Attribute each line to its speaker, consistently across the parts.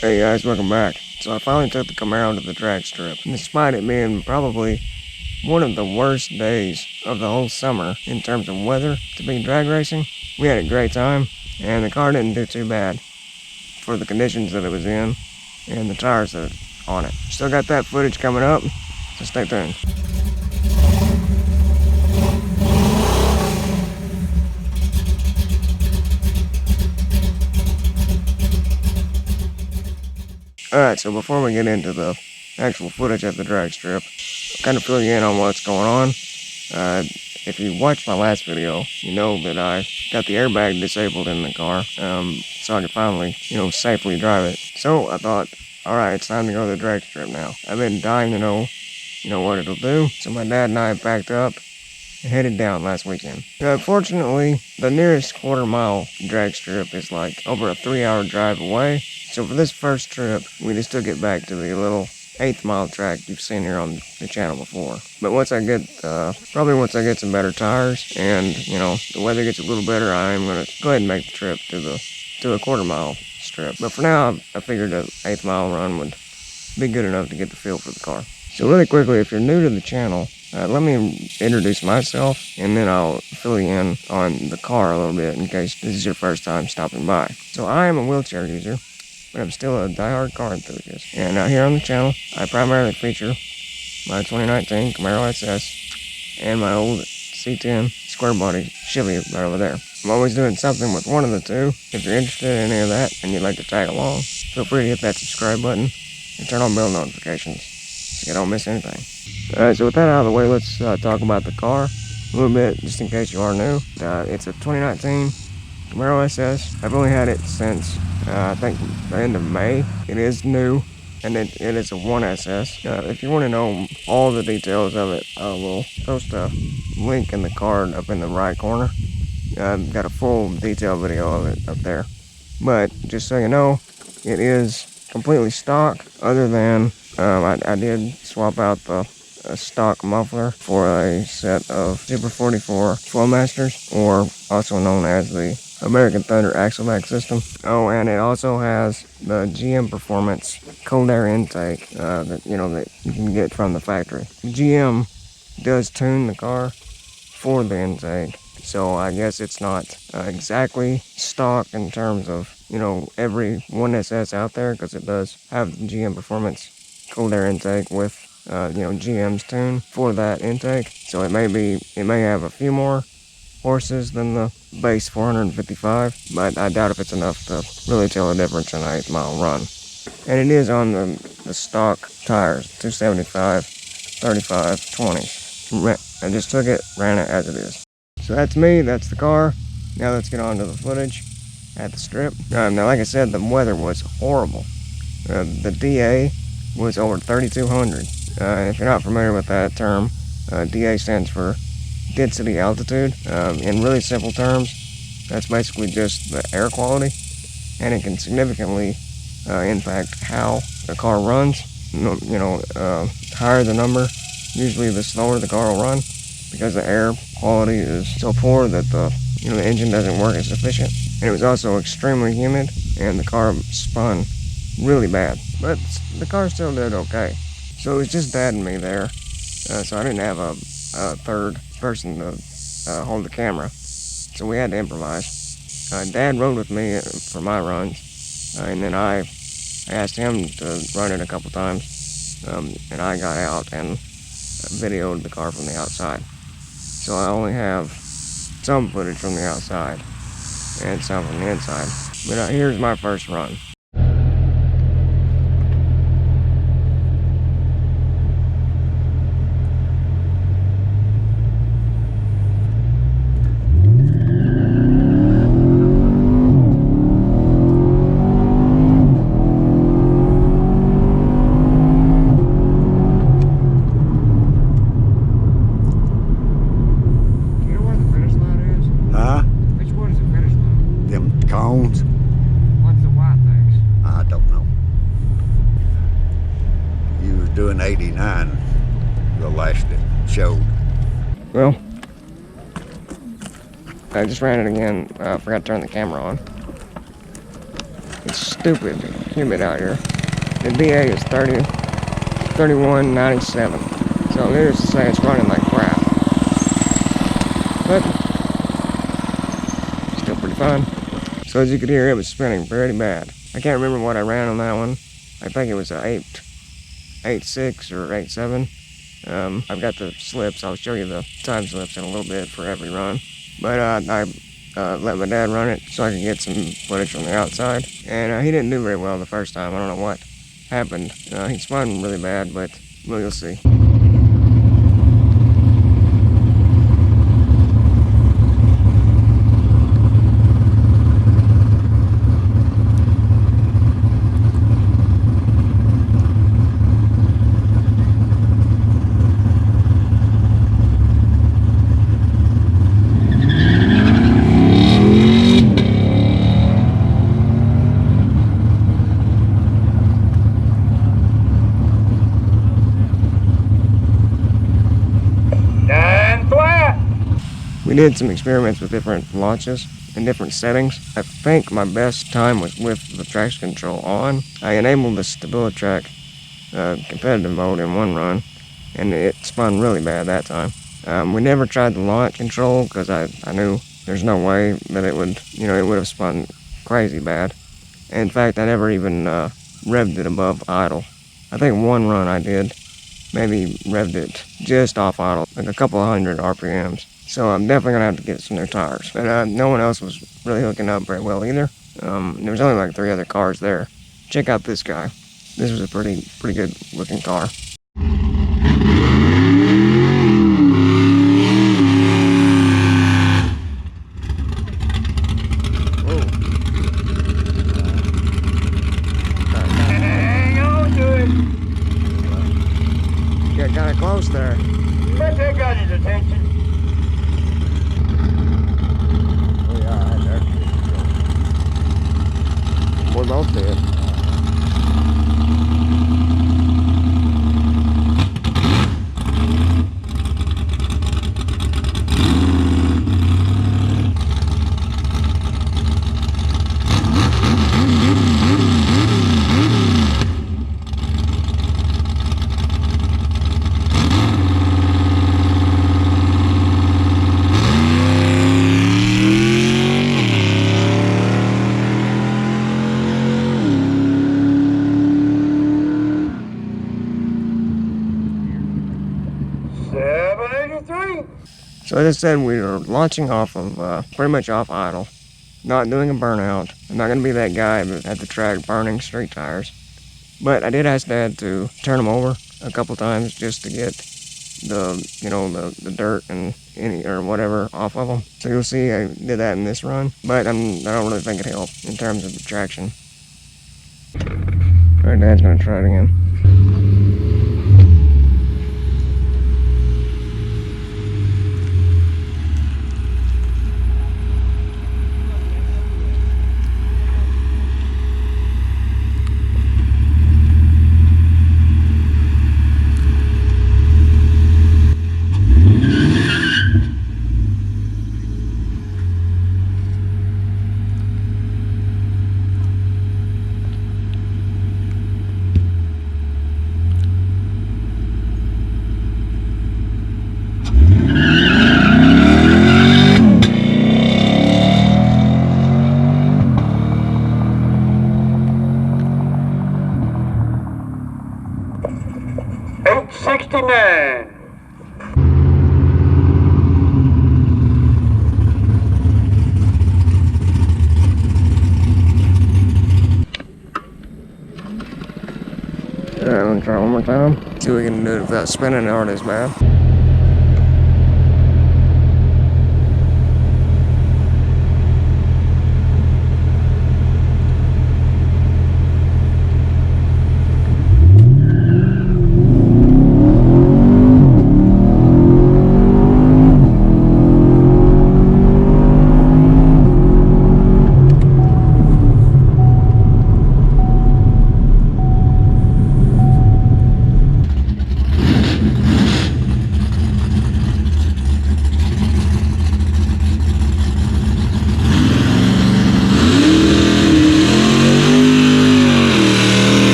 Speaker 1: Hey guys, welcome back. So I finally took the Camaro to the drag strip. And despite it being probably one of the worst days of the whole summer in terms of weather to be drag racing, we had a great time and the car didn't do too bad for the conditions that it was in and the tires that on it. Still got that footage coming up, so stay tuned. Alright, so before we get into the actual footage at the drag strip, I'll kind of fill you in on what's going on. If you watched my last video, you know that I got the airbag disabled in the car, so I could finally, safely drive it. So I thought, alright, it's time to go to the drag strip now. I've been dying to know, what it'll do. So my dad and I packed up and headed down last weekend. Fortunately, the nearest quarter-mile drag strip is like over a 3-hour drive away. So for this first trip, we just took it back to the little 1/8 mile track you've seen here on the channel before. But once I get some better tires and, the weather gets a little better, I'm going to go ahead and make the trip to the quarter-mile strip. But for now, I figured a 1/8 mile run would be good enough to get the feel for the car. So really quickly, if you're new to the channel, let me introduce myself, and then I'll fill you in on the car a little bit in case this is your first time stopping by. So I am a wheelchair user, but I'm still a diehard car enthusiast. And here on the channel, I primarily feature my 2019 Camaro SS and my old C10 square body Chevy right over there. I'm always doing something with one of the two. If you're interested in any of that and you'd like to tag along, feel free to hit that subscribe button and turn on bell notifications so you don't miss anything. Alright, so with that out of the way, let's talk about the car a little bit, just in case you are new. It's a 2019 Camaro SS. I've only had it since, I think, the end of May. It is new, and it is a 1SS. If you want to know all the details of it, I will post a link in the card up in the right corner. I've got a full detailed video of it up there. But just so you know, it is completely stock, other than I did swap out the stock muffler for a set of Super 44 Flowmasters, or also known as the American Thunder Axleback system. Oh, and it also has the GM Performance cold air intake that you can get from the factory. GM does tune the car for the intake, so I guess it's not exactly stock in terms of every 1SS out there, because it does have the GM Performance cold air intake with GM's tune for that intake. So it may have a few more horses than the base 455, but I doubt if it's enough to really tell the difference in an 1/8 mile run. And it is on the stock tires, 275, 35, 20s. I just took it, ran it as it is. So that's me, that's the car. Now let's get on to the footage at the strip. Now, like I said, the weather was horrible. The DA was over 3,200. And if you're not familiar with that term, DA stands for density altitude. In really simple terms, that's basically just the air quality, and it can significantly impact how the car runs. Higher the number, usually the slower the car will run, because the air quality is so poor that the engine doesn't work as efficient. And it was also extremely humid, and the car spun really bad, but the car still did okay. So it was just Dad and me there, so I didn't have a third person to hold the camera, so we had to improvise. Dad rode with me for my runs, and then I asked him to run it a couple times, and I got out and videoed the car from the outside. So I only have some footage from the outside and some from the inside. But here's my first run.
Speaker 2: Cones?
Speaker 1: What's the white things?
Speaker 2: I don't know. You was doing 89 the last it showed.
Speaker 1: Well, I just ran it again. I forgot to turn the camera on. It's stupid humid out here. The DA is 3197. So needless to say, it's running like crap. But still pretty fun. So as you could hear, it was spinning pretty bad. I can't remember what I ran on that one. I think it was a 8.6 or 8.7. I've got the slips. I'll show you the time slips in a little bit for every run. But I let my dad run it so I could get some footage from the outside. And he didn't do very well the first time. I don't know what happened. He spun really bad, but we'll see. We did some experiments with different launches and different settings. I think my best time was with the traction control on. I enabled the StabiliTrak competitive mode in one run, and it spun really bad that time. We never tried the launch control because I knew there's no way that it would, it would have spun crazy bad. And in fact, I never even revved it above idle. I think one run I did, maybe revved it just off idle, like a couple of hundred RPMs. So I'm definitely gonna have to get some new tires. But no one else was really hooking up very well either. There was only like 3 other cars there. Check out this guy. This was a pretty good looking car. Got kind of close there.
Speaker 3: But they got his attention.
Speaker 1: Oh yeah, right there. We both did. So as I said, we were launching off of pretty much off idle, not doing a burnout. I'm not going to be that guy at the track burning street tires. But I did ask Dad to turn them over a couple times just to get the dirt and any or whatever off of them. So you'll see I did that in this run, but I don't really think it helped in terms of the traction. All right, Dad's going to try it again. Alright, I'm gonna try one more time. See if we can do it without spinning hard as bad.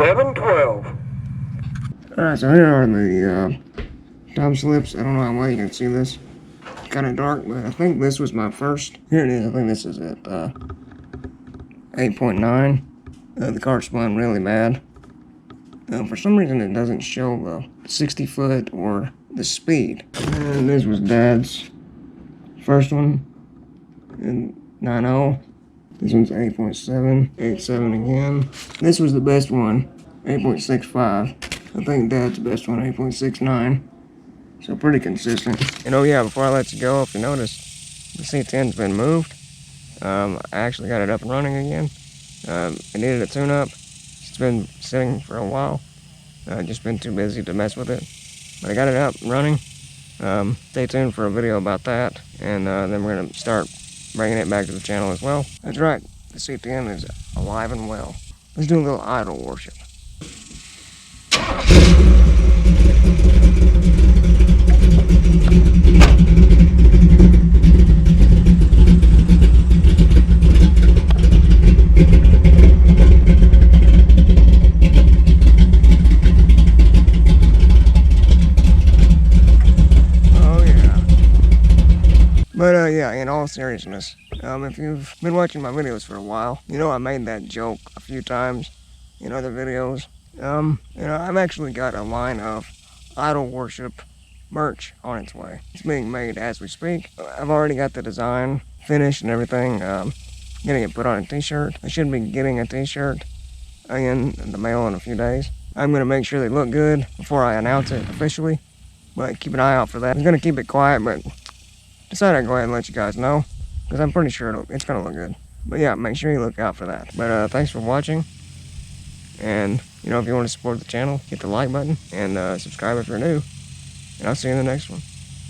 Speaker 3: 712.
Speaker 1: Alright, so here are the time slips. I don't know how well you can see this. Kind of dark, but I think this was my first. Here it is. I think this is at 8.9. The car spun really bad. For some reason, it doesn't show the 60 foot or the speed. And this was Dad's first one in 9.0. This one's 8.7, 8.7 again. This was the best one, 8.65. I think Dad's best one, 8.69. So pretty consistent. And oh yeah, before I let you go, if you notice, the C10's been moved. I actually got it up and running again. It needed a tune-up. It's been sitting for a while. Just been too busy to mess with it. But I got it up and running. Stay tuned for a video about that. And then we're gonna start bringing it back to the channel as well. That's right, the C10 is alive and well. Let's do a little idol worship. But yeah, in all seriousness, if you've been watching my videos for a while, you know I made that joke a few times in other videos. I've actually got a line of idol worship merch on its way. It's being made as we speak. I've already got the design finished and everything, getting it put on a t-shirt. I should be getting a t-shirt in the mail in a few days. I'm going to make sure they look good before I announce it officially, but keep an eye out for that. I'm going to keep it quiet, but decided I'd go ahead and let you guys know, because I'm pretty sure it's going to look good. But yeah, make sure you look out for that. But thanks for watching. And, if you want to support the channel, hit the like button and subscribe if you're new. And I'll see you in the next one.